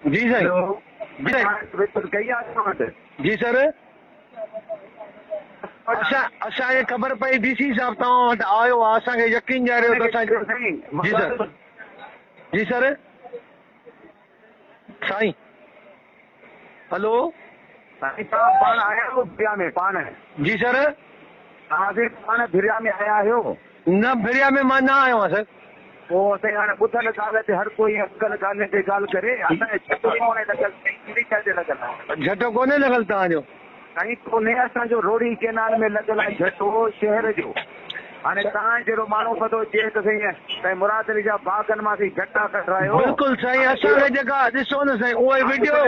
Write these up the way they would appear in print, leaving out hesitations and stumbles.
जी साईं। जी सर। असांखे ख़बर पई डीसी साहब तव्हां वटि आयो आहे, असांखे यकीन ॾियारियो त जी सर। जी सर। साईं हेलो पाण आया हो भिरिया में पाण? जी सर। तव्हां पाण भिरिया में आया आहियो? न भिरिया में मां न आयो आहियां सर। पोइ असां हाणे ॿुधल ॻाल्हि ते हर कोई अॼुकल्ह ॻाल्हि ते ॻाल्हि करे। असांजे झटो कोन्हे लॻल, झटो कोन्हे लॻल तव्हांजो? साईं कोन्हे, असांजो रोड़ी केनाल में लॻल आहे झटो शहर जो। हाणे तव्हां जहिड़ो माण्हू पतो चए त साईं मुराद अली जा बागनि मां झटा कढायो। बिल्कुलु साईं। असांखे जेका ॾिसो न साईं उहे वीडियो साईं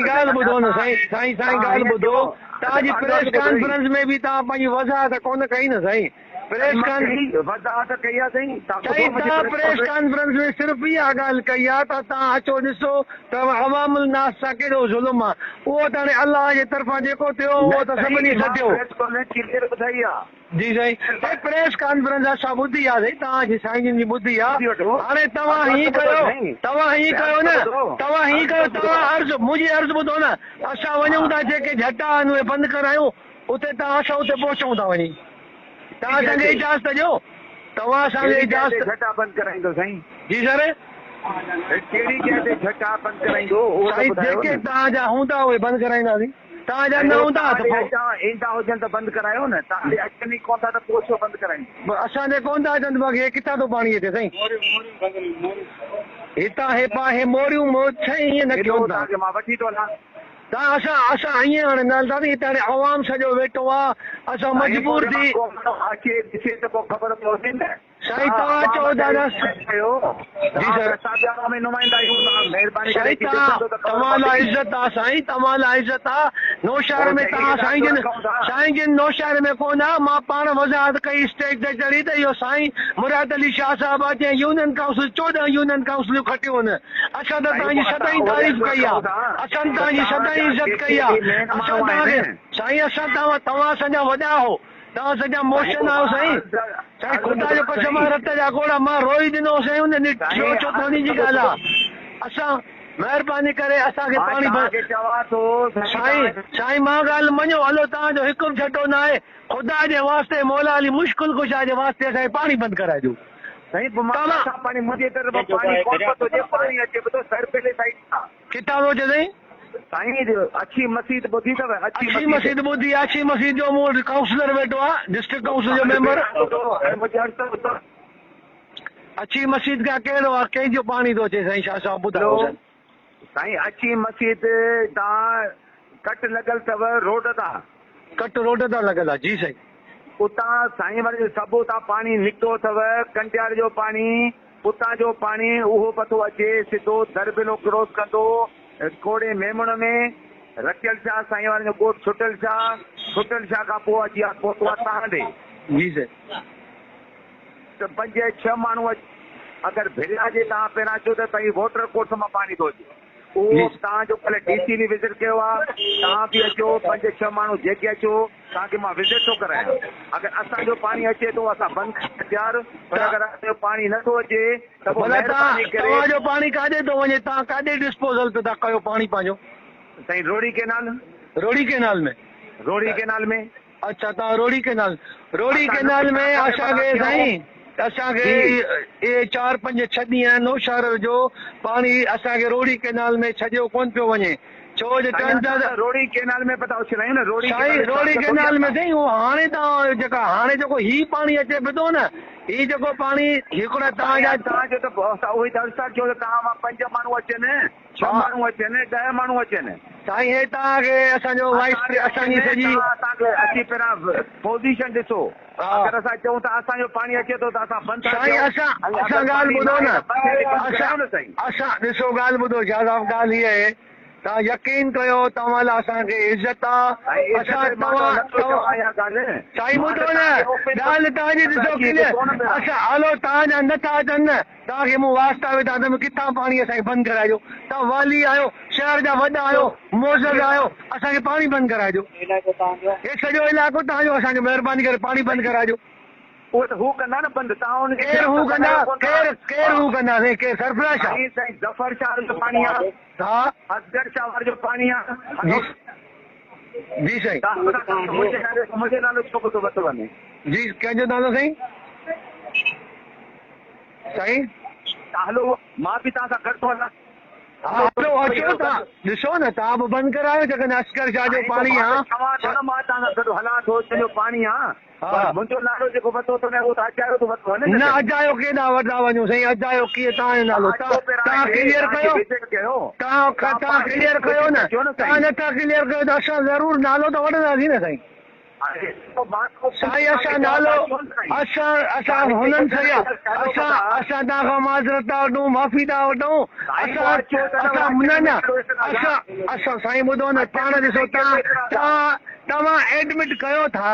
ॻाल्हि ॿुधो न साईं। साईं ॻाल्हि ॿुधो, तव्हांजी प्रेस कॉन्फ्रेंस में बि तव्हां पंहिंजी वज़ाहत कोन कई न साईं। प्रेस वज़ाहत कई आहे साईं। तव्हां प्रेस कॉन्फ्रेंस में सिर्फ़ु इहा ॻाल्हि कई आहे त तव्हां अचो ॾिसो त अवामुल नास सां केॾो ज़ुल्म आहे। उहो त हाणे अलाह जे तरफ़ां जेको थियो उहो त सभिनी सटियो। जी साईं। प्रेस कॉन्फ्रेंस असां ॿुधी आहे साईं, तव्हांजी साईं जिन जी ॿुधी आहे। हाणे तव्हां हीअं कयो, तव्हां अर्ज़ु मुंहिंजी अर्ज़ु ॿुधो न। असां वञूं था जेके झटा आहिनि उहे बंदि करायूं, उते तव्हां असां उते पहुचूं था वञी। तव्हां असांखे इजाज़त ॾियो। तव्हां असांखे इजाज़त झटा बंदि कराईंदो साईं? जी सर। कहिड़ी जॻह ते झटा बंदि कराईंदो? साईं जेके तव्हांजा हूंदा उहे बंदि कराईंदासीं। तव्हांजा न हूंदा त ईंदा हुजनि त बंदि करायो न। तव्हांजे अचनि ई कोन था त पोइ छो बंदि कराईंदो? असांजे कोन था अचनि बाक़ी किथां थो पाणी अचे साईं? हितां हे मोरियूं ईअं न कयो तव्हांखे मां वठी थो हलां। असां हीअं हाणे न दादी हिते हाणे आवाम सॼो वेठो आहे, असां मजबूर थी। ख़बर पवंदी न साईं। तव्हां चओ दादा जी सर। तव्हां लाइ इज़त आहे साईं, तव्हां लाइ इज़त आहे। नौशहर में तव्हां साईं जिन नौशहर में कोन आहे। मां पाण वज़ाहत कई स्टेज ते चढ़ी त इहो साईं मुराद अली शाह साहिब आहे। यूनियन काउंसिल 14 यूनियन काउंसिलियूं खटियूं आहिनि। असां त तव्हांजी सदाईं तारीफ़ कई आहे, असां तव्हांजी सदाईं इज़त कई आहे। असां तव्हांखे साईं तव्हां असांजा वॾा हो, तव्हां सॼा मोशन आहियो साईं। साईं ख़ुदा जो कसम आहे, रत जा गोड़ा मां रोई ॾिनो साईं। उन चोथानी जी ॻाल्हि आहे। असां महिरबानी करे असांखे पाणी साईं मां ॻाल्हि मञो हलो, तव्हांजो हिकु बि झटो न आहे। ख़ुदा जे वास्ते मौला अली मुश्किल कुशा जे वास्ते असांखे पाणी बंदि कराइजो। किथां थो अचे साईं? अच्छी मस्जिद ॿुधी अथव? अच्छी मस्जिद ॿुधी आहे। अच्छी मस्जिद जो मूं वटि काउंसलर वेठो आहे, डिस्ट्रिक्ट काउंसिल जो मेंबर। अच्छी मस्जिद का कहिड़ो आहे? कंहिंजो पाणी थो अचे साईं? छा ॿुधायो साईं? अच्छी मस्जिद तव्हां कट लॻल अथव रोड तां। कट रोड तां लॻल आहे? जी साईं। उतां साईं वारे सभु उतां पाणी निकितो अथव, कंडियार जो पाणी, उतां जो पाणी उहो पतो अचे सिधो दरबिलो क्रॉस कंदो कोड़े मेमण में रखियल छा साईं वारे जो ॻोठ छुटल छा खां पोइ अची पहुतो आहे तव्हां ॾे। जी साईं। त 5-6 माण्हू अगरि भिरिया जे तव्हां पहिरां अचो त भई वॉटर कोर्स मां पाणी थो अचे, उहो तव्हांजो कल्ह डीसी बि विज़िट कयो आहे। तव्हां बि अचो, 5-6 माण्हू जेके अचो, तव्हांखे मां विज़िट थो करायां। अगरि असांजो पाणी अचे थो असां बंदि तयार, पर अगरि असांजो पाणी नथो अचे त तव्हांजो पाणी काॾे थो वञे? तव्हां काॾे डिस्पोजल था कयो पाणी पंहिंजो? साईं रोड़ी केनाल में। अच्छा, तव्हां रोड़ी केनाल में असांखे साईं असांखे 4-5-6 ॾींहं नौशहर जो पाणी असांखे रोड़ी केनाल में छॾियो कोन पियो वञे। छो जो रोड़ी केनाल में पता उछलायूं न। रोड़ी केनाल में साईं उहो हाणे तव्हां जेका हाणे जेको ही पाणी अचे पियो न, ही जेको पाणी हिकिड़ा तव्हांजो त उहो तव्हां मां 5 माण्हू अचनि, 6 माण्हू अचनि, 10 माण्हू अचनि साईं। हे तव्हांखे असांजो वाइस असांजी सॼी तव्हांखे अची पहिरां पोज़ीशन ॾिसो। अगरि असां चऊं था असांजो पाणी अचे थो त असां बंदि साईं। असां ॻाल्हि ॿुधो न, असां ॾिसो ॻाल्हि ॿुधो शाह साहिब। ॻाल्हि हीअ आहे, तव्हां यकीन कयो तव्हां लाइ असांखे इज़त आहे। साईं ॿुधो न ॻाल्हि तव्हांजी ॾिसो क्लियर। असां हलो तव्हांजा नथा अचनि न, तव्हांखे मूं वास्ता विधा त किथां पाणी असांखे बंदि कराइजो। तव्हां वाली आहियो, शहर जा वॾा आहियो, मोज़र आहियो, असांखे पाणी बंदि कराइजो। हे सॼो इलाइक़ो तव्हांजो, असांखे महिरबानी करे पाणी बंदि कराइजो। उहो त हू कंदा न बंदि तव्हां हुनखे केरु हू कंदा केरु हू कंदा केरु सरफराज छा साईं साईं ज़फर शाह जो पाणी आहे हा असगर शाह जो पाणी आहे जी साईं मुंहिंजो नालो छो थो वरितो वञे जी कंहिंजो नालो साईं साईं हलो मां बि तव्हां सां गॾु थो हलां हा हलो अचो तव्हां ॾिसो न तव्हां बि बंदि करायो जेकॾहिं असगर शाह जो पाणी आहे मां तव्हां सां गॾु हलां थो तुंहिंजो पाणी आहे मुंहिंजो नालो जेको वरितो थो उहो त अजायो थो वरितो वञे न अजायो केॾा वठंदा वञो साईं अजायो कीअं तव्हांजो नालो तव्हां क्लियर कयो तव्हां क्लियर कयो न तव्हां नथा क्लियर कयो त असां ज़रूरु नालो त वठंदासीं न साईं साईं असां नालो असां हुननि सां असां तव्हां खां माज़रत था वठूं माफ़ी था वठूं असां न असां साईं ॿुधो न पाण ॾिसो तव्हां एडमिट कयो था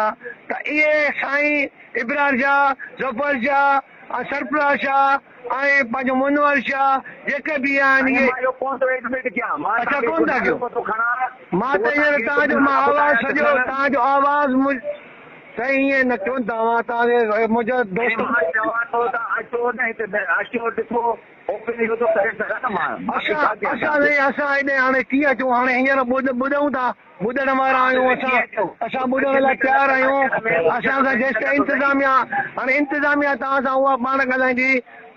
त इहे साईं इब्रार शाह ज़फर शाह सरफराज शाह ऐं पंहिंजो मुनवर शाह जेके बि आहिनि इहे अच्छा कोन था कयो मां त हींअर तव्हांजो मां आवाज़ सॼो तव्हांजो आवाज़ साईं ईअं न कयो तव्हांखे मुंहिंजो दोस्त असां हेॾे हाणे कीअं अचूं हाणे हींअर ॿुधूं था ॿुधण वारा आहियूं असां ॿुधण लाइ तयारु आहियूं असां सां जेसिताईं इंतिज़ामिया हाणे इंतिज़ामिया तव्हां सां उहा पाण ॻाल्हाईंदी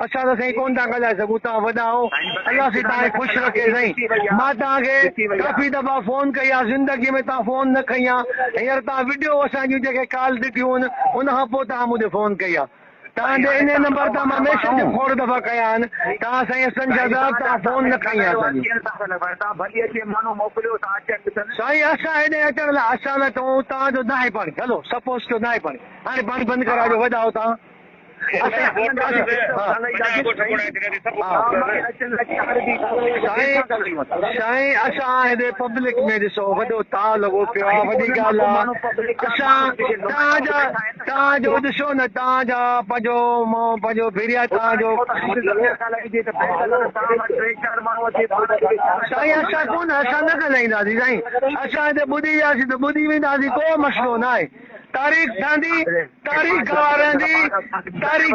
असां त साईं कोन था ॻाल्हाए सघूं तव्हां वॾा आहियो अलाह साईं तव्हांखे ख़ुशि रखे साईं मां तव्हांखे काफ़ी दफ़ा फ़ोन कई आहे ज़िंदगीअ में तव्हां फ़ोन न खई आहे हींअर तव्हां वीडियो असांजूं जेके कॉल ॾिठियूं आहिनि उनखां पोइ तव्हां मुंहिंजे फ़ोन कई आहे तव्हांजे इन नंबर तां मां मैसेज खोड़ दफ़ा कया आहिनि तव्हां साईं संजादार तव्हां फ़ोन न खई आहे साईं असां हेॾे अचण लाइ असां न चऊं तव्हांजो न आहे पाणी हलो सपोज़ कयो न आहे पाणी हाणे पाणी बंदि कराइजो वॾा आहियो तव्हां साईं असां हेॾे पब्लिक में ॾिसो वॾो ताव लॻो पियो आहे वॾी ॻाल्हि आहे असां तव्हांजो ॾिसो न तव्हांजा पंहिंजो भेरिया तव्हांजो साईं असां कोन असां न ॻाल्हाईंदासीं साईं असां हिते ॿुधी वियासीं त ॿुधी वेंदासीं को मसइलो न आहे तारीख़ ठहंदी तारीख़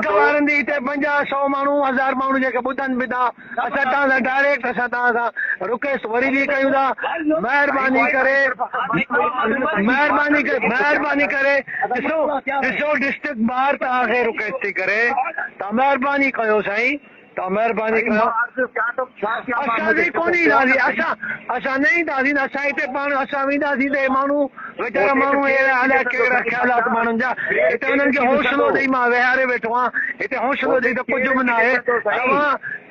गवारंदी हिते 50-100 माण्हू 1000 माण्हू जेके ॿुधनि बि था असां तव्हां सां डायरेक्ट असां तव्हां सां रिक्वेस्ट वरी बि कयूं था महिरबानी करे ॾिसो डिस्ट्रिक्ट ॿाहिरि तव्हांखे रिक्वेस्ट थी करे तव्हां महिरबानी कयो साईं तव्हां महिरबानी कयो असां कोन ईंदासीं असां न ईंदासीं असां हिते पाण असां वेंदासीं त माण्हू वीचारा माण्हू अलाए कहिड़ा ख़्यालात माण्हुनि जा हिते हुननि खे हौसलो ॾेई मां विहारे वेठो आहियां हिते हौसलो ॾेई त कुझु बि न आहे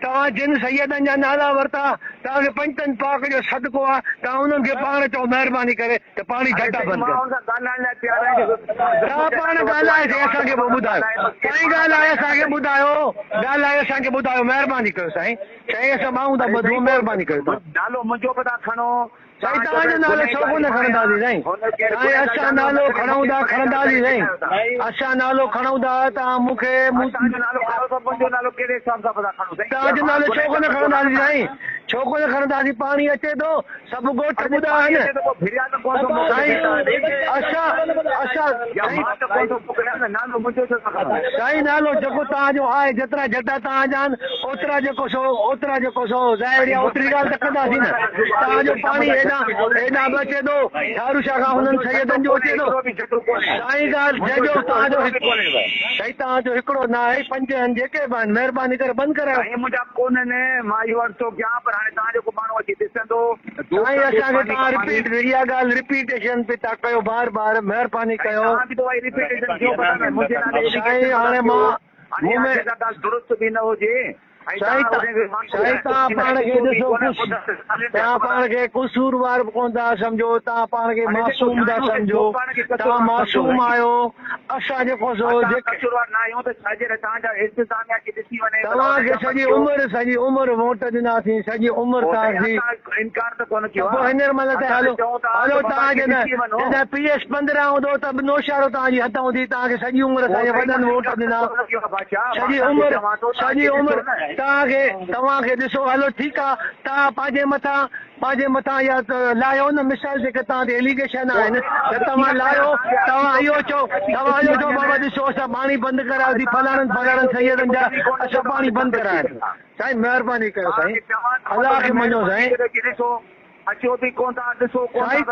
तव्हां जिन सैयदनि जा नाला वरिता तव्हांखे पंचनि पाक जो सदको आहे तव्हां हुननि खे पाण चओ महिरबानी करे त पाणी घटि बंदि कयो तव्हां पाण ॻाल्हाए असांखे पोइ ॿुधायो काई ॻाल्हि आहे असांखे ॿुधायो महिरबानी कयो साईं असां माण्हू था ॿुधूं महिरबानी कयो नालो मुंहिंजो बि था खणो साईं तव्हांजो नालो छो कोन खणंदासीं साईं असां नालो खणूं था खणंदासीं साईं असां नालो खणूं था तव्हां मूंखे तव्हांजो नालो छो कोन खणंदासीं साईं छो कोन खणंदासीं पाणी अचे थो सभु ॻोठ ॿुधा आहिनि साईं नालो जेको तव्हांजो आहे जेतिरा जटा तव्हांजा आहिनि ओतिरा जेको सो ज़ाहिर आहे ओतिरी ॻाल्हि त कंदासीं न तव्हांजो पाणी हेॾा बि अचे थो शाहरुख शाह खां हुननि सैयदनि जो अचे थो साईं ॻाल्हि जंहिंजो तव्हांजो हिकिड़ो न आहे 5 आहिनि जेके बि आहिनि महिरबानी करे बंदि करायो मुंहिंजा कोन्हनि मां इहो अर्ज़ो कयां पर हाणे तव्हां जेको माण्हू अची ॾिसंदो साईं असांखे तव्हां इहा ॻाल्हि रिपीटेशन बि था कयो बार महिरबानी कयो साईं हाणे मां दुरुस्त बि न हुजे साईं तव्हां पाण खे ॾिसो तव्हां पाण खे कसूरवार बि कोन था सम्झो तव्हां पाण खे मासूम था सम्झो तव्हां मासूम आहियो असां जेको तव्हांखे सॼी उमिरि वोट ॾिनासीं सॼी उमिरि तव्हांजी इनकार त कोन कयो हींअर महिल त हलो तव्हांखे न PS 15 हूंदो त बि नौशारो तव्हांजी हथ हूंदी तव्हांखे सॼी उमिरि असांजे वॾनि वोट ॾिना सॼी उमिरि तव्हांखे ॾिसो हलो ठीकु आहे तव्हां पंहिंजे मथां पंहिंजे मथां इहा लाहियो न मिसाल जेके तव्हां ते एलिगेशन आहिनि त तव्हां लाहियो तव्हां इहो चओ बाबा ॾिसो असां पाणी बंदि करायोसीं फलाणनि सैयदनि जा असां पाणी बंदि करायो साईं महिरबानी कयो साईं अलाह खे मञो साईं ॾिसो अचो बि कोन था ॾिसो साईं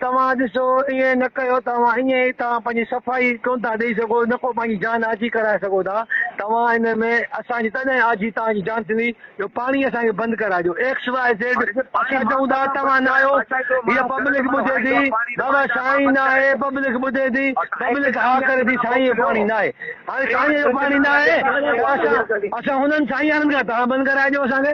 तव्हां ॾिसो ईअं न कयो तव्हां ईअं ई तव्हां पंहिंजी सफ़ाई कोन था ॾेई सघो न को पंहिंजी जान आजी कराए सघो था तव्हां हिन में असांजी तॾहिं आजी तव्हांजी जान थींदी जो पाणी असांखे बंदि कराइजो XYZ असां चऊं था तव्हां न आहियो हीअ पब्लिक ॿुधे थी बाबा साईं न आहे पब्लिक ॿुधे थी पब्लिक हा करे थी साईं जो पाणी न आहे हाणे साईं जो पाणी न आहे असां हुननि साईं खां तव्हां बंदि कराइजो असांखे